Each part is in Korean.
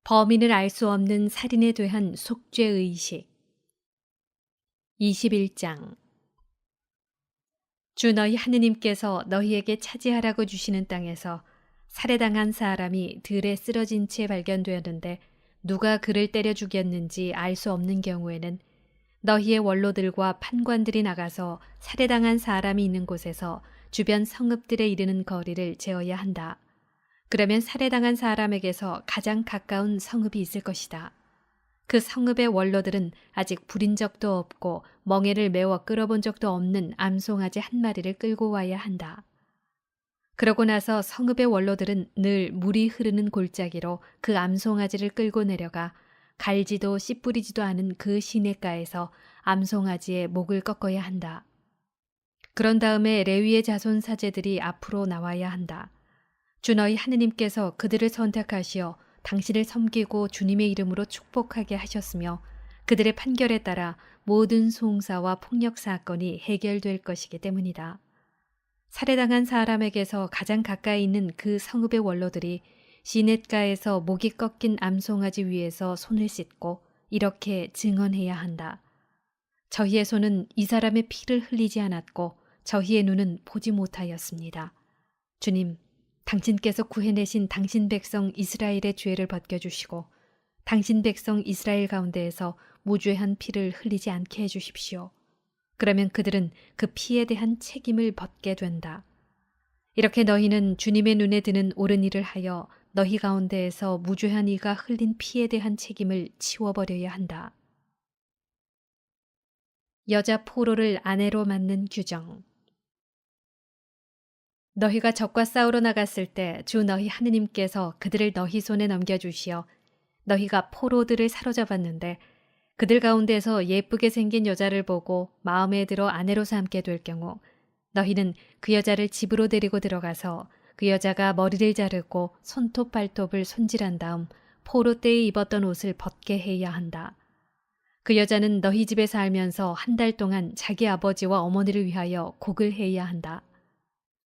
범인을 알 수 없는 살인에 대한 속죄의식. 21장. 주 너희 하느님께서 너희에게 차지하라고 주시는 땅에서 살해당한 사람이 들에 쓰러진 채 발견되었는데 누가 그를 때려 죽였는지 알 수 없는 경우에는 너희의 원로들과 판관들이 나가서 살해당한 사람이 있는 곳에서 주변 성읍들에 이르는 거리를 재어야 한다. 그러면 살해당한 사람에게서 가장 가까운 성읍이 있을 것이다. 그 성읍의 원로들은 아직 부린 적도 없고 멍에를 메워 끌어본 적도 없는 암송아지 한 마리를 끌고 와야 한다. 그러고 나서 성읍의 원로들은 늘 물이 흐르는 골짜기로 그 암송아지를 끌고 내려가 갈지도 씨 뿌리지도 않은 그 시냇가에서 암송아지의 목을 꺾어야 한다. 그런 다음에 레위의 자손 사제들이 앞으로 나와야 한다. 주 너희 하느님께서 그들을 선택하시어 당신을 섬기고 주님의 이름으로 축복하게 하셨으며 그들의 판결에 따라 모든 송사와 폭력 사건이 해결될 것이기 때문이다. 살해당한 사람에게서 가장 가까이 있는 그 성읍의 원로들이 시냇가에서 목이 꺾인 암송아지 위에서 손을 씻고 이렇게 증언해야 한다. 저희의 손은 이 사람의 피를 흘리지 않았고 저희의 눈은 보지 못하였습니다. 주님, 당신께서 구해내신 당신 백성 이스라엘의 죄를 벗겨주시고 당신 백성 이스라엘 가운데에서 무죄한 피를 흘리지 않게 해주십시오. 그러면 그들은 그 피에 대한 책임을 벗게 된다. 이렇게 너희는 주님의 눈에 드는 옳은 일을 하여 너희 가운데에서 무죄한 이가 흘린 피에 대한 책임을 치워버려야 한다. 여자 포로를 아내로 맞는 규정. 너희가 적과 싸우러 나갔을 때 주 너희 하느님께서 그들을 너희 손에 넘겨주시어 너희가 포로들을 사로잡았는데 그들 가운데서 예쁘게 생긴 여자를 보고 마음에 들어 아내로 삼게 될 경우 너희는 그 여자를 집으로 데리고 들어가서 그 여자가 머리를 자르고 손톱 발톱을 손질한 다음 포로 때에 입었던 옷을 벗게 해야 한다. 그 여자는 너희 집에 살면서 한 달 동안 자기 아버지와 어머니를 위하여 곡을 해야 한다.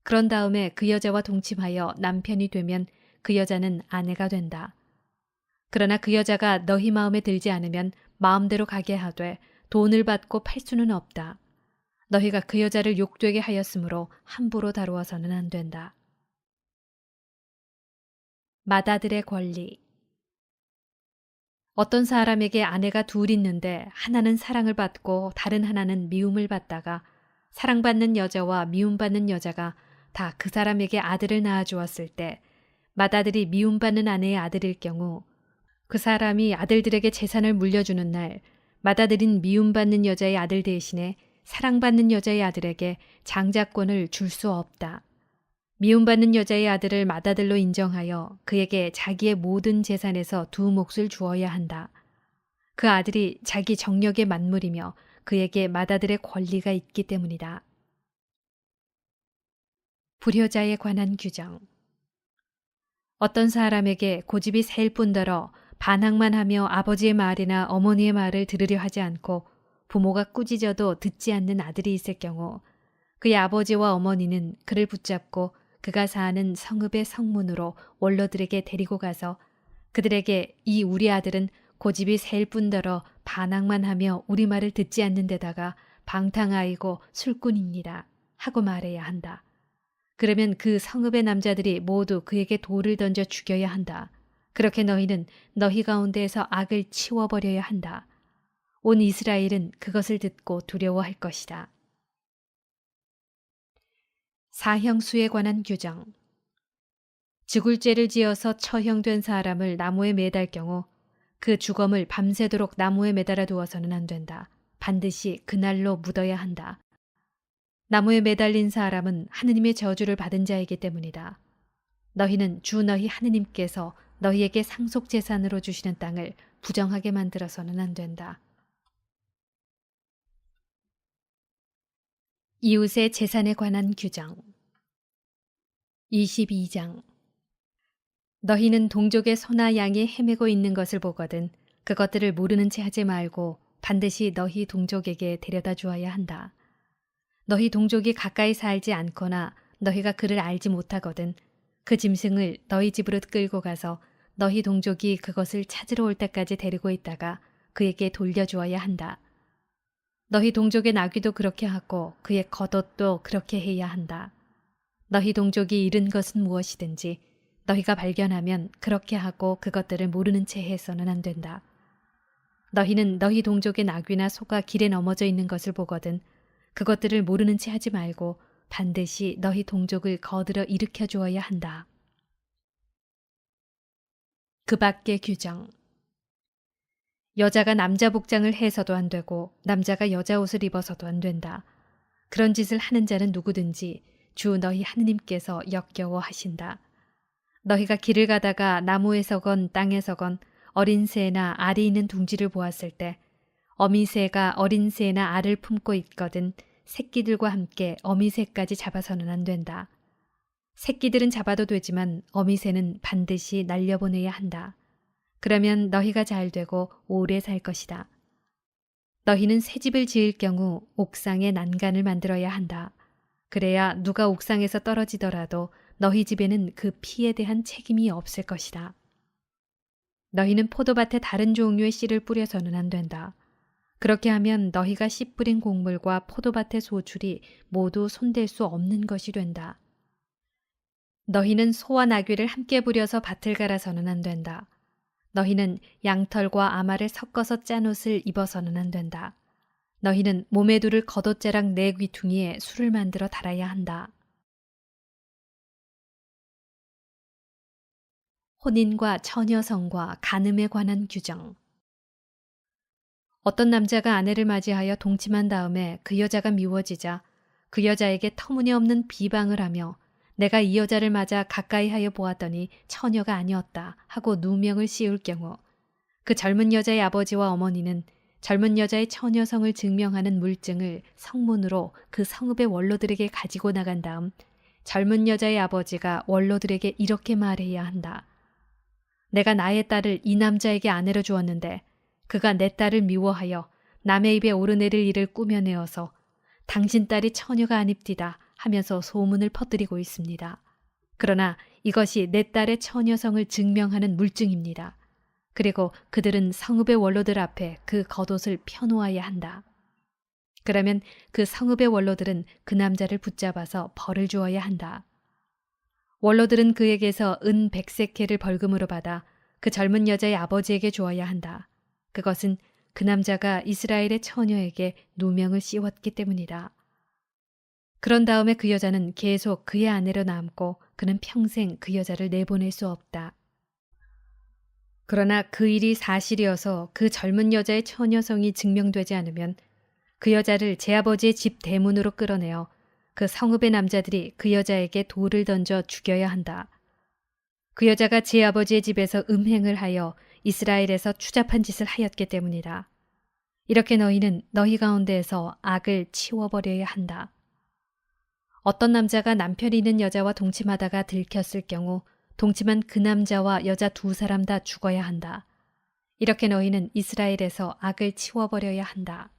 그런 다음에 그 여자와 동침하여 남편이 되면 그 여자는 아내가 된다. 그러나 그 여자가 너희 마음에 들지 않으면 마음대로 가게 하되 돈을 받고 팔 수는 없다. 너희가 그 여자를 욕되게 하였으므로 함부로 다루어서는 안 된다. 맏아들의 권리. 어떤 사람에게 아내가 둘 있는데 하나는 사랑을 받고 다른 하나는 미움을 받다가 사랑받는 여자와 미움받는 여자가 다 그 사람에게 아들을 낳아주었을 때 맏아들이 미움받는 아내의 아들일 경우 그 사람이 아들들에게 재산을 물려주는 날 맏아들인 미움받는 여자의 아들 대신에 사랑받는 여자의 아들에게 장자권을 줄 수 없다. 미움받는 여자의 아들을 맏아들로 인정하여 그에게 자기의 모든 재산에서 두 몫을 주어야 한다. 그 아들이 자기 정력의 만물이며 그에게 맏아들의 권리가 있기 때문이다. 불효자에 관한 규정. 어떤 사람에게 고집이 셀 뿐더러 반항만 하며 아버지의 말이나 어머니의 말을 들으려 하지 않고 부모가 꾸짖어도 듣지 않는 아들이 있을 경우 그의 아버지와 어머니는 그를 붙잡고 그가 사는 성읍의 성문으로 원로들에게 데리고 가서 그들에게 이 우리 아들은 고집이 셀 뿐더러 반항만 하며 우리 말을 듣지 않는 데다가 방탕아이고 술꾼입니다 하고 말해야 한다. 그러면 그 성읍의 남자들이 모두 그에게 돌을 던져 죽여야 한다. 그렇게 너희는 너희 가운데에서 악을 치워버려야 한다. 온 이스라엘은 그것을 듣고 두려워할 것이다. 사형수에 관한 규정. 죽을 죄를 지어서 처형된 사람을 나무에 매달 경우 그 주검을 밤새도록 나무에 매달아 두어서는 안 된다. 반드시 그날로 묻어야 한다. 나무에 매달린 사람은 하느님의 저주를 받은 자이기 때문이다. 너희는 주 너희 하느님께서 너희에게 상속재산으로 주시는 땅을 부정하게 만들어서는 안 된다. 이웃의 재산에 관한 규정. 22장. 너희는 동족의 소나 양이 헤매고 있는 것을 보거든 그것들을 모르는 채 하지 말고 반드시 너희 동족에게 데려다 주어야 한다. 너희 동족이 가까이 살지 않거나 너희가 그를 알지 못하거든 그 짐승을 너희 집으로 끌고 가서 너희 동족이 그것을 찾으러 올 때까지 데리고 있다가 그에게 돌려주어야 한다. 너희 동족의 나귀도 그렇게 하고 그의 겉옷도 그렇게 해야 한다. 너희 동족이 잃은 것은 무엇이든지 너희가 발견하면 그렇게 하고 그것들을 모르는 채 해서는 안 된다. 너희는 너희 동족의 나귀나 소가 길에 넘어져 있는 것을 보거든 그것들을 모르는 채 하지 말고 반드시 너희 동족을 거들어 일으켜 주어야 한다. 그 밖의 규정. 여자가 남자 복장을 해서도 안 되고 남자가 여자 옷을 입어서도 안 된다. 그런 짓을 하는 자는 누구든지 주 너희 하느님께서 역겨워 하신다. 너희가 길을 가다가 나무에서건 땅에서건 어린 새나 알이 있는 둥지를 보았을 때 어미 새가 어린 새나 알을 품고 있거든 새끼들과 함께 어미 새까지 잡아서는 안 된다. 새끼들은 잡아도 되지만 어미 새는 반드시 날려보내야 한다. 그러면 너희가 잘 되고 오래 살 것이다. 너희는 새 집을 지을 경우 옥상에 난간을 만들어야 한다. 그래야 누가 옥상에서 떨어지더라도 너희 집에는 그 피에 대한 책임이 없을 것이다. 너희는 포도밭에 다른 종류의 씨를 뿌려서는 안 된다. 그렇게 하면 너희가 씨 뿌린 곡물과 포도밭의 소출이 모두 손댈 수 없는 것이 된다. 너희는 소와 나귀를 함께 부려서 밭을 갈아서는 안 된다. 너희는 양털과 아마를 섞어서 짠 옷을 입어서는 안 된다. 너희는 몸에 두를 겉옷자락 네 귀퉁이에 술을 만들어 달아야 한다. 혼인과 처녀성과 간음에 관한 규정. 어떤 남자가 아내를 맞이하여 동침한 다음에 그 여자가 미워지자 그 여자에게 터무니없는 비방을 하며 내가 이 여자를 맞아 가까이 하여 보았더니 처녀가 아니었다 하고 누명을 씌울 경우 그 젊은 여자의 아버지와 어머니는 젊은 여자의 처녀성을 증명하는 물증을 성문으로 그 성읍의 원로들에게 가지고 나간 다음 젊은 여자의 아버지가 원로들에게 이렇게 말해야 한다. 내가 나의 딸을 이 남자에게 아내로 주었는데 그가 내 딸을 미워하여 남의 입에 오르내릴 일을 꾸며내어서 당신 딸이 처녀가 아닙디다 하면서 소문을 퍼뜨리고 있습니다. 그러나 이것이 내 딸의 처녀성을 증명하는 물증입니다. 그리고 그들은 성읍의 원로들 앞에 그 겉옷을 펴놓아야 한다. 그러면 그 성읍의 원로들은 그 남자를 붙잡아서 벌을 주어야 한다. 원로들은 그에게서 은 100세켈을 벌금으로 받아 그 젊은 여자의 아버지에게 주어야 한다. 그것은 그 남자가 이스라엘의 처녀에게 누명을 씌웠기 때문이다. 그런 다음에 그 여자는 계속 그의 아내로 남고 그는 평생 그 여자를 내보낼 수 없다. 그러나 그 일이 사실이어서 그 젊은 여자의 처녀성이 증명되지 않으면 그 여자를 제 아버지의 집 대문으로 끌어내어 그 성읍의 남자들이 그 여자에게 돌을 던져 죽여야 한다. 그 여자가 제 아버지의 집에서 음행을 하여 이스라엘에서 추잡한 짓을 하였기 때문이다. 이렇게 너희는 너희 가운데에서 악을 치워버려야 한다. 어떤 남자가 남편이 있는 여자와 동침하다가 들켰을 경우 동침한 그 남자와 여자 두 사람 다 죽어야 한다. 이렇게 너희는 이스라엘에서 악을 치워버려야 한다.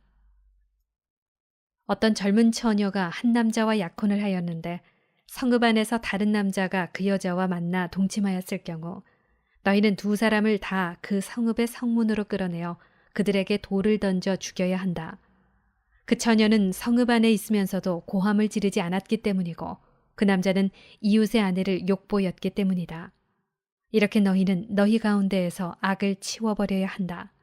어떤 젊은 처녀가 한 남자와 약혼을 하였는데 성읍 안에서 다른 남자가 그 여자와 만나 동침하였을 경우 너희는 두 사람을 다 그 성읍의 성문으로 끌어내어 그들에게 돌을 던져 죽여야 한다. 그 처녀는 성읍 안에 있으면서도 고함을 지르지 않았기 때문이고 그 남자는 이웃의 아내를 욕보였기 때문이다. 이렇게 너희는 너희 가운데에서 악을 치워버려야 한다.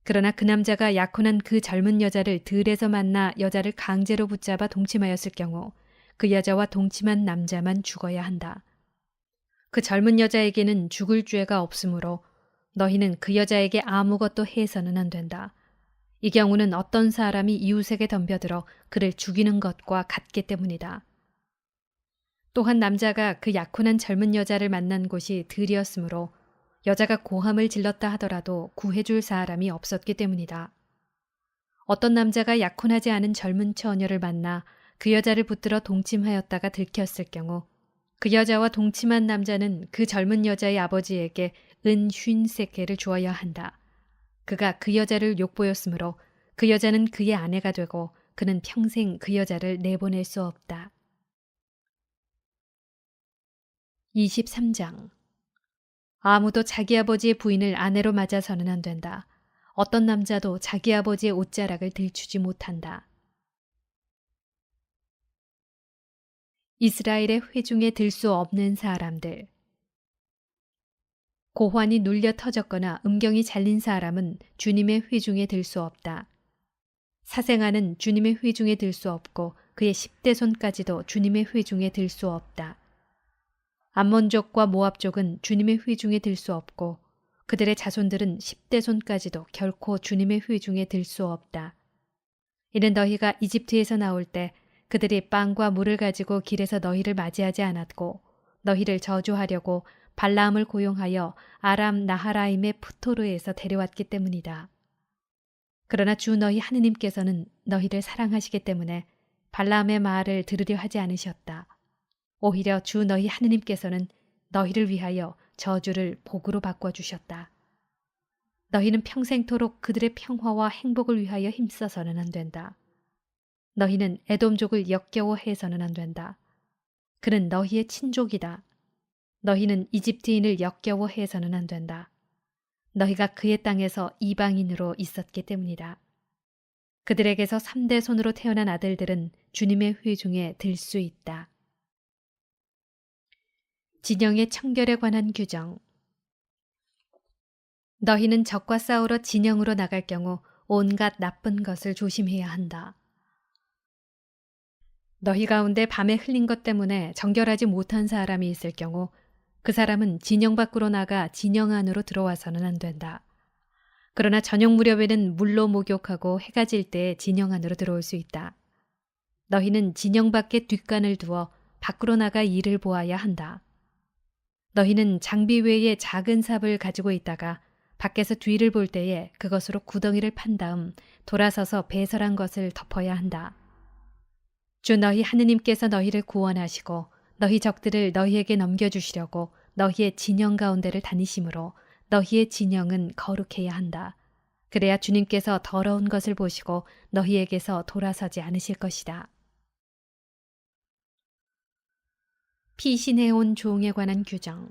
그러나 그 남자가 약혼한 그 젊은 여자를 들에서 만나 여자를 강제로 붙잡아 동침하였을 경우 그 여자와 동침한 남자만 죽어야 한다. 그 젊은 여자에게는 죽을 죄가 없으므로 너희는 그 여자에게 아무것도 해서는 안 된다. 이 경우는 어떤 사람이 이웃에게 덤벼들어 그를 죽이는 것과 같기 때문이다. 또한 남자가 그 약혼한 젊은 여자를 만난 곳이 들이었으므로 여자가 고함을 질렀다 하더라도 구해줄 사람이 없었기 때문이다. 어떤 남자가 약혼하지 않은 젊은 처녀를 만나 그 여자를 붙들어 동침하였다가 들켰을 경우 그 여자와 동침한 남자는 그 젊은 여자의 아버지에게 은 50세켈을 주어야 한다. 그가 그 여자를 욕보였으므로 그 여자는 그의 아내가 되고 그는 평생 그 여자를 내보낼 수 없다. 23장. 아무도 자기 아버지의 부인을 아내로 맞아서는 안 된다. 어떤 남자도 자기 아버지의 옷자락을 들추지 못한다. 이스라엘의 회중에 들 수 없는 사람들. 고환이 눌려 터졌거나 음경이 잘린 사람은 주님의 회중에 들 수 없다. 사생아는 주님의 회중에 들 수 없고 그의 10대 손까지도 주님의 회중에 들 수 없다. 암몬족과 모압족은 주님의 회중에 들 수 없고 그들의 자손들은 10대 손까지도 결코 주님의 회중에 들 수 없다. 이는 너희가 이집트에서 나올 때 그들이 빵과 물을 가지고 길에서 너희를 맞이하지 않았고 너희를 저주하려고 발라함을 고용하여 아람 나하라임의 푸토르에서 데려왔기 때문이다. 그러나 주 너희 하느님께서는 너희를 사랑하시기 때문에 발라함의 말을 들으려 하지 않으셨다. 오히려 주 너희 하느님께서는 너희를 위하여 저주를 복으로 바꿔주셨다. 너희는 평생토록 그들의 평화와 행복을 위하여 힘써서는 안 된다. 너희는 에돔족을 역겨워해서는 안 된다. 그는 너희의 친족이다. 너희는 이집트인을 역겨워해서는 안 된다. 너희가 그의 땅에서 이방인으로 있었기 때문이다. 그들에게서 3대 손으로 태어난 아들들은 주님의 회중에 들 수 있다. 진영의 청결에 관한 규정. 너희는 적과 싸우러 진영으로 나갈 경우 온갖 나쁜 것을 조심해야 한다. 너희 가운데 밤에 흘린 것 때문에 정결하지 못한 사람이 있을 경우 그 사람은 진영 밖으로 나가 진영 안으로 들어와서는 안 된다. 그러나 저녁 무렵에는 물로 목욕하고 해가 질 때 진영 안으로 들어올 수 있다. 너희는 진영 밖에 뒷간을 두어 밖으로 나가 일을 보아야 한다. 너희는 장비 외에 작은 삽을 가지고 있다가 밖에서 뒤를 볼 때에 그것으로 구덩이를 판 다음 돌아서서 배설한 것을 덮어야 한다. 주 너희 하느님께서 너희를 구원하시고 너희 적들을 너희에게 넘겨주시려고 너희의 진영 가운데를 다니심으로 너희의 진영은 거룩해야 한다. 그래야 주님께서 더러운 것을 보시고 너희에게서 돌아서지 않으실 것이다. 피신해온 종에 관한 규정.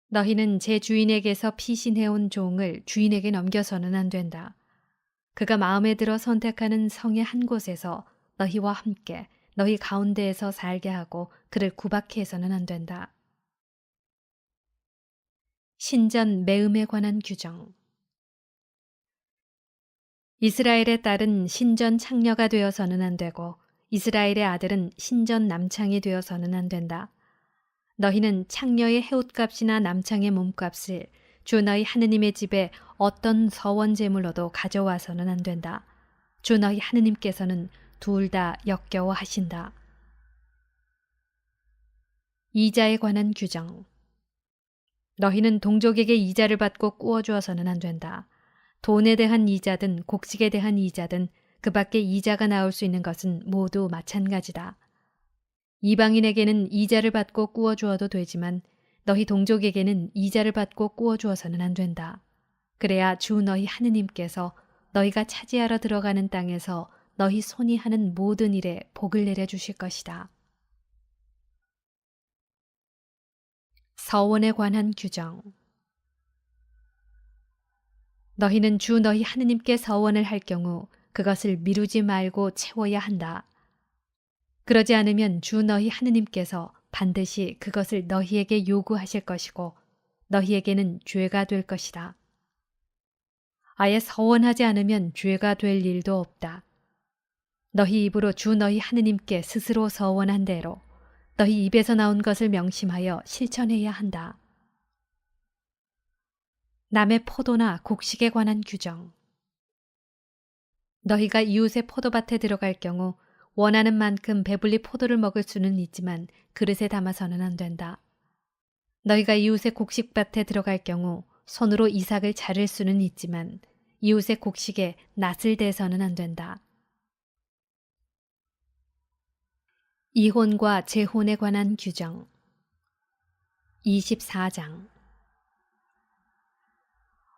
너희는 제 주인에게서 피신해온 종을 주인에게 넘겨서는 안 된다. 그가 마음에 들어 선택하는 성의 한 곳에서 너희와 함께 너희 가운데에서 살게 하고 그를 구박해서는 안 된다. 신전 매음에 관한 규정. 이스라엘의 딸은 신전 창녀가 되어서는 안 되고 이스라엘의 아들은 신전 남창이 되어서는 안 된다. 너희는 창녀의 해옷값이나 남창의 몸값을 주 너희 하느님의 집에 어떤 서원 제물로도 가져와서는 안 된다. 주 너희 하느님께서는 둘 다 역겨워하신다. 이자에 관한 규정. 너희는 동족에게 이자를 받고 꾸어주어서는 안 된다. 돈에 대한 이자든 곡식에 대한 이자든 그 밖에 이자가 나올 수 있는 것은 모두 마찬가지다. 이방인에게는 이자를 받고 꾸어주어도 되지만 너희 동족에게는 이자를 받고 꾸어주어서는 안 된다. 그래야 주 너희 하느님께서 너희가 차지하러 들어가는 땅에서 너희 손이 하는 모든 일에 복을 내려주실 것이다. 서원에 관한 규정. 너희는 주 너희 하느님께 서원을 할 경우 그것을 미루지 말고 채워야 한다. 그러지 않으면 주 너희 하느님께서 반드시 그것을 너희에게 요구하실 것이고 너희에게는 죄가 될 것이다. 아예 서원하지 않으면 죄가 될 일도 없다. 너희 입으로 주 너희 하느님께 스스로 서원한 대로 너희 입에서 나온 것을 명심하여 실천해야 한다. 남의 포도나 곡식에 관한 규정. 너희가 이웃의 포도밭에 들어갈 경우 원하는 만큼 배불리 포도를 먹을 수는 있지만 그릇에 담아서는 안 된다. 너희가 이웃의 곡식밭에 들어갈 경우 손으로 이삭을 자를 수는 있지만 이웃의 곡식에 낫을 대서는 안 된다. 이혼과 재혼에 관한 규정. 24장.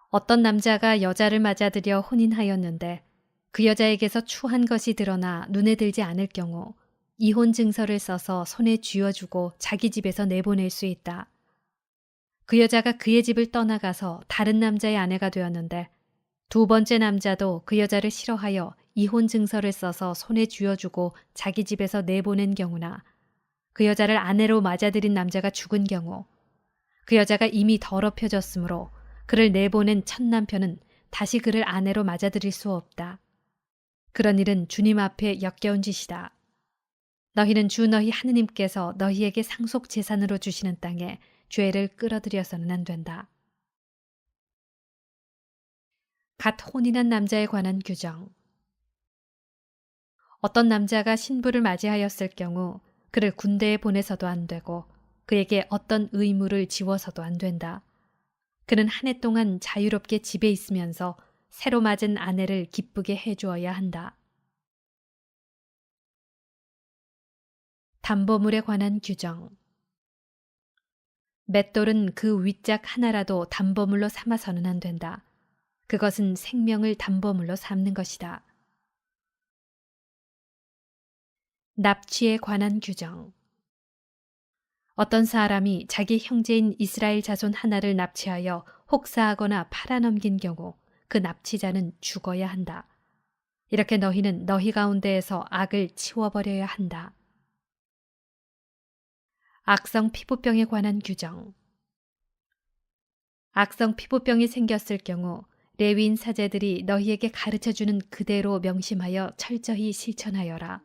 어떤 남자가 여자를 맞아들여 혼인하였는데 그 여자에게서 추한 것이 드러나 눈에 들지 않을 경우 이혼 증서를 써서 손에 쥐어주고 자기 집에서 내보낼 수 있다. 그 여자가 그의 집을 떠나가서 다른 남자의 아내가 되었는데 두 번째 남자도 그 여자를 싫어하여 이혼 증서를 써서 손에 쥐어주고 자기 집에서 내보낸 경우나 그 여자를 아내로 맞아들인 남자가 죽은 경우 그 여자가 이미 더럽혀졌으므로 그를 내보낸 첫 남편은 다시 그를 아내로 맞아들일 수 없다. 그런 일은 주님 앞에 역겨운 짓이다. 너희는 주 너희 하느님께서 너희에게 상속 재산으로 주시는 땅에 죄를 끌어들여서는 안 된다. 갓 혼인한 남자에 관한 규정. 어떤 남자가 신부를 맞이하였을 경우 그를 군대에 보내서도 안 되고 그에게 어떤 의무를 지워서도 안 된다. 그는 한 해 동안 자유롭게 집에 있으면서 새로 맞은 아내를 기쁘게 해주어야 한다. 담보물에 관한 규정. 맷돌은 그 윗짝 하나라도 담보물로 삼아서는 안 된다. 그것은 생명을 담보물로 삼는 것이다. 납치에 관한 규정. 어떤 사람이 자기 형제인 이스라엘 자손 하나를 납치하여 혹사하거나 팔아넘긴 경우 그 납치자는 죽어야 한다. 이렇게 너희는 너희 가운데에서 악을 치워버려야 한다. 악성 피부병에 관한 규정. 악성 피부병이 생겼을 경우 레위인 사제들이 너희에게 가르쳐주는 그대로 명심하여 철저히 실천하여라.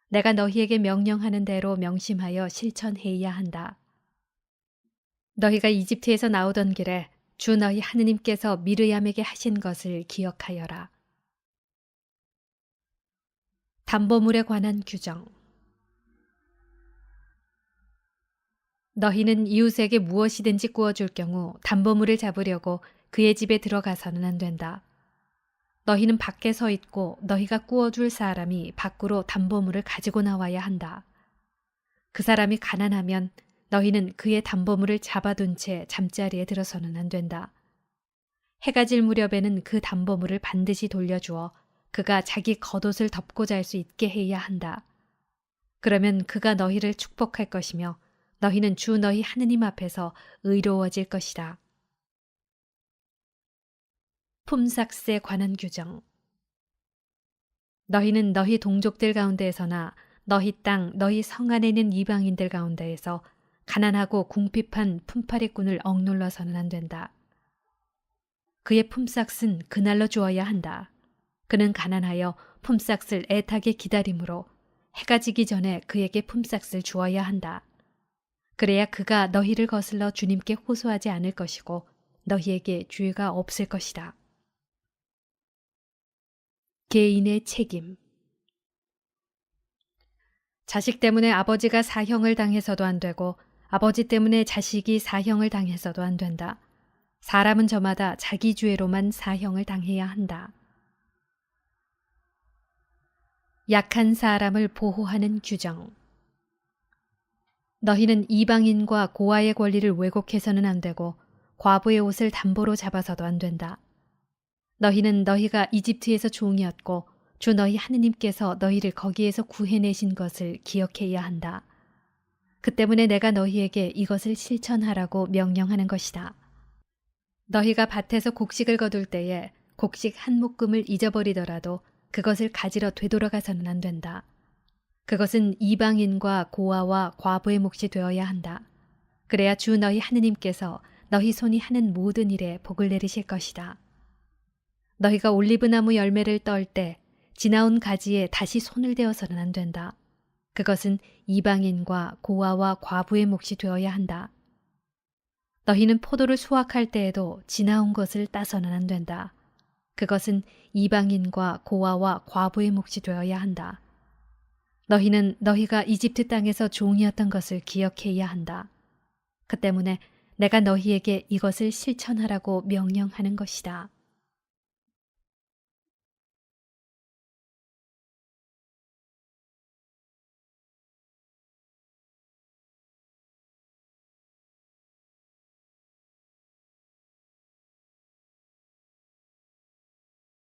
내가 너희에게 명령하는 대로 명심하여 실천해야 한다. 너희가 이집트에서 나오던 길에 주 너희 하느님께서 미르얌에게 하신 것을 기억하여라. 담보물에 관한 규정. 너희는 이웃에게 무엇이든지 구워줄 경우 담보물을 잡으려고 그의 집에 들어가서는 안 된다. 너희는 밖에 서 있고 너희가 구워줄 사람이 밖으로 담보물을 가지고 나와야 한다. 그 사람이 가난하면 너희는 그의 담보물을 잡아둔 채 잠자리에 들어서는 안 된다. 해가 질 무렵에는 그 담보물을 반드시 돌려주어 그가 자기 겉옷을 덮고 잘 수 있게 해야 한다. 그러면 그가 너희를 축복할 것이며 너희는 주 너희 하느님 앞에서 의로워질 것이다. 품삯에 관한 규정. 너희는 너희 동족들 가운데에서나 너희 땅, 너희 성 안에 있는 이방인들 가운데에서 가난하고 궁핍한 품팔이꾼을 억눌러서는 안 된다. 그의 품삯은 그날로 주어야 한다. 그는 가난하여 품삯을 애타게 기다림으로 해가 지기 전에 그에게 품삯을 주어야 한다. 그래야 그가 너희를 거슬러 주님께 호소하지 않을 것이고 너희에게 죄가 없을 것이다. 개인의 책임. 자식 때문에 아버지가 사형을 당해서도 안 되고 아버지 때문에 자식이 사형을 당해서도 안 된다. 사람은 저마다 자기 죄로만 사형을 당해야 한다. 약한 사람을 보호하는 규정. 너희는 이방인과 고아의 권리를 왜곡해서는 안 되고 과부의 옷을 담보로 잡아서도 안 된다. 너희는 너희가 이집트에서 종이었고 주 너희 하느님께서 너희를 거기에서 구해내신 것을 기억해야 한다. 그 때문에 내가 너희에게 이것을 실천하라고 명령하는 것이다. 너희가 밭에서 곡식을 거둘 때에 곡식 한 묶음을 잊어버리더라도 그것을 가지러 되돌아가서는 안 된다. 그것은 이방인과 고아와 과부의 몫이 되어야 한다. 그래야 주 너희 하느님께서 너희 손이 하는 모든 일에 복을 내리실 것이다. 너희가 올리브나무 열매를 떨 때 지나온 가지에 다시 손을 대어서는 안 된다. 그것은 이방인과 고아와 과부의 몫이 되어야 한다. 너희는 포도를 수확할 때에도 지나온 것을 따서는 안 된다. 그것은 이방인과 고아와 과부의 몫이 되어야 한다. 너희는 너희가 이집트 땅에서 종이었던 것을 기억해야 한다. 그 때문에 내가 너희에게 이것을 실천하라고 명령하는 것이다.